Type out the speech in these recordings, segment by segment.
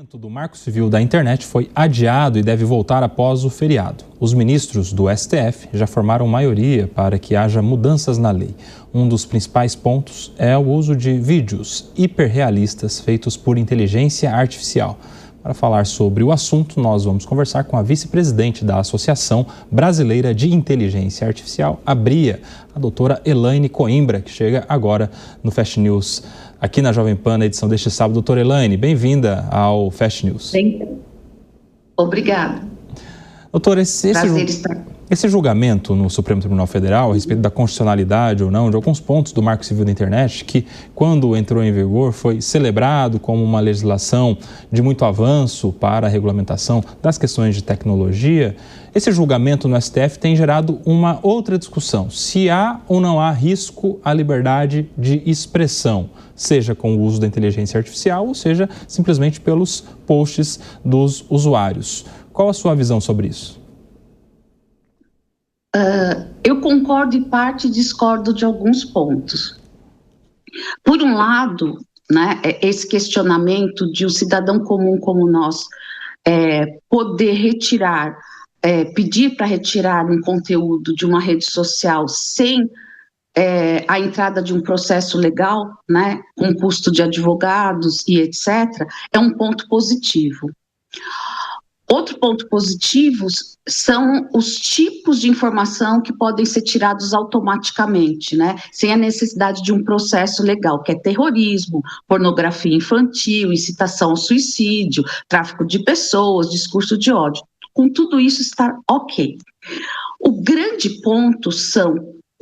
julgamento do Marco Civil da Internet foi adiado e deve voltar após o feriado. Os ministros do STF já formaram maioria para que haja mudanças na lei. Um dos principais pontos é o uso de vídeos hiperrealistas feitos por inteligência artificial. Para falar sobre o assunto, nós vamos conversar com a vice-presidente da Associação Brasileira de Inteligência Artificial, a BRIA, a doutora Elaine Coimbra, que chega agora no Fast News, aqui na Jovem Pan, na edição deste sábado. Doutora Elaine, bem-vinda ao Fast News. Obrigada. Doutora, esse julgamento no Supremo Tribunal Federal a respeito da constitucionalidade ou não de alguns pontos do Marco Civil da Internet, que quando entrou em vigor foi celebrado como uma legislação de muito avanço para a regulamentação das questões de tecnologia, esse julgamento no STF tem gerado uma outra discussão, se há ou não há risco à liberdade de expressão, seja com o uso da inteligência artificial ou seja simplesmente pelos posts dos usuários. Qual a sua visão sobre isso? Eu concordo em parte e discordo de alguns pontos. Por um lado, né, esse questionamento de um cidadão comum como nós poder retirar, pedir para retirar um conteúdo de uma rede social sem a entrada de um processo legal, né, com custo de advogados e etc., é um ponto positivo. Outro ponto positivo são os tipos de informação que podem ser tirados automaticamente, né? Sem a necessidade de um processo legal, que é terrorismo, pornografia infantil, incitação ao suicídio, tráfico de pessoas, discurso de ódio. Com tudo isso está ok. O grande ponto são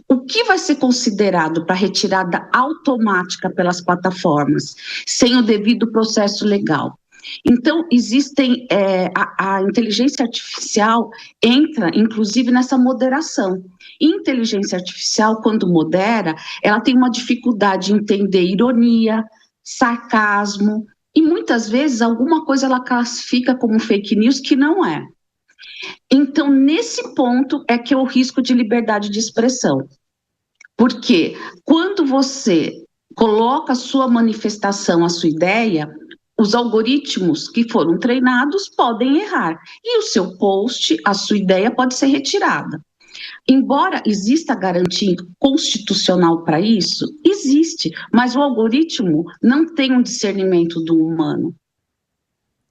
o que vai ser considerado para retirada automática pelas plataformas, sem o devido processo legal. Então, existem, a inteligência artificial entra, inclusive, nessa moderação. Inteligência artificial, quando modera, ela tem uma dificuldade em entender ironia, sarcasmo, e muitas vezes alguma coisa ela classifica como fake news que não é. Então, nesse ponto é que é o risco de liberdade de expressão. Porque quando você coloca a sua manifestação, a sua ideia, os algoritmos que foram treinados podem errar e o seu post, a sua ideia pode ser retirada. Embora exista garantia constitucional para isso, existe, mas o algoritmo não tem um discernimento do humano.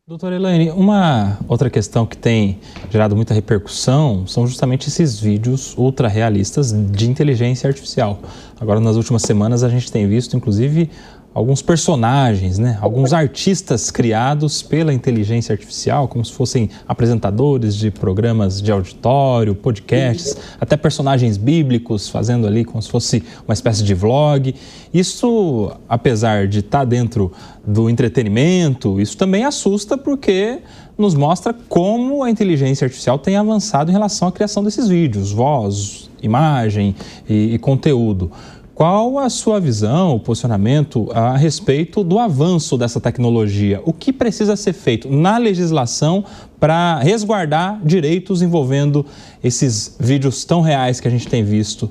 Doutora Elaine, uma outra questão que tem gerado muita repercussão são justamente esses vídeos ultra realistas de inteligência artificial. Agora, nas últimas semanas, a gente tem visto, inclusive, alguns personagens, né? Alguns artistas criados pela inteligência artificial, como se fossem apresentadores de programas de auditório, podcasts, até personagens bíblicos fazendo ali como se fosse uma espécie de vlog. Isso, apesar de estar dentro do entretenimento, isso também assusta porque nos mostra como a inteligência artificial tem avançado em relação à criação desses vídeos, voz, imagem e conteúdo. Qual a sua visão, o posicionamento a respeito do avanço dessa tecnologia? O que precisa ser feito na legislação para resguardar direitos envolvendo esses vídeos tão reais que a gente tem visto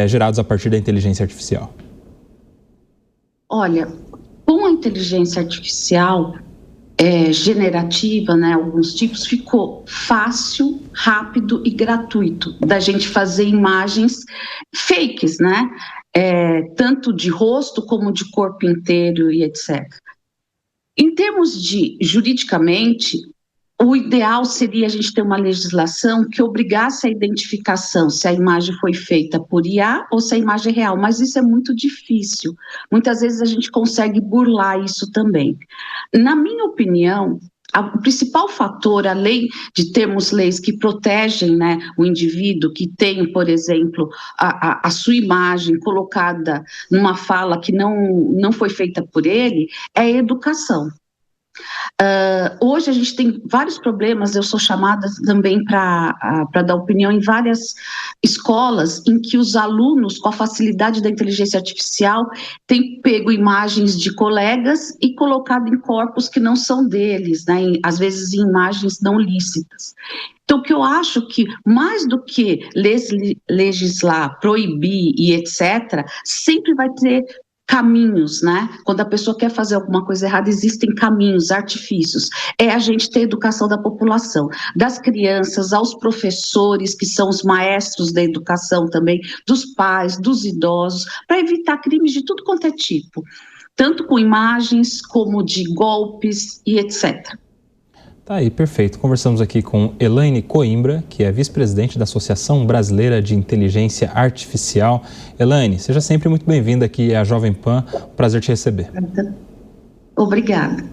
gerados a partir da inteligência artificial? Olha, com a inteligência artificial generativa, né, alguns tipos, ficou fácil, rápido e gratuito da gente fazer imagens fakes, né? Tanto de rosto como de corpo inteiro e etc. Em termos de juridicamente, o ideal seria a gente ter uma legislação que obrigasse a identificação se a imagem foi feita por IA ou se a imagem é real, mas isso é muito difícil. Muitas vezes a gente consegue burlar isso também. Na minha opinião, o principal fator, além de termos leis que protegem, né, o indivíduo, que tem, por exemplo, a sua imagem colocada numa fala que não foi feita por ele, é a educação. Hoje a gente tem vários problemas, eu sou chamada também para dar opinião em várias escolas em que os alunos, com a facilidade da inteligência artificial, têm pego imagens de colegas e colocado em corpos que não são deles, né, às vezes em imagens não lícitas. Então, o que eu acho que, mais do que legislar, proibir e etc., sempre vai ter caminhos, né? Quando a pessoa quer fazer alguma coisa errada, existem caminhos, artifícios. É a gente ter educação da população, das crianças aos professores, que são os maestros da educação também, dos pais, dos idosos, para evitar crimes de tudo quanto é tipo, tanto com imagens como de golpes e etc. Tá aí, perfeito. Conversamos aqui com Elaine Coimbra, que é vice-presidente da Associação Brasileira de Inteligência Artificial. Elaine, seja sempre muito bem-vinda aqui à Jovem Pan. Prazer te receber. Obrigada.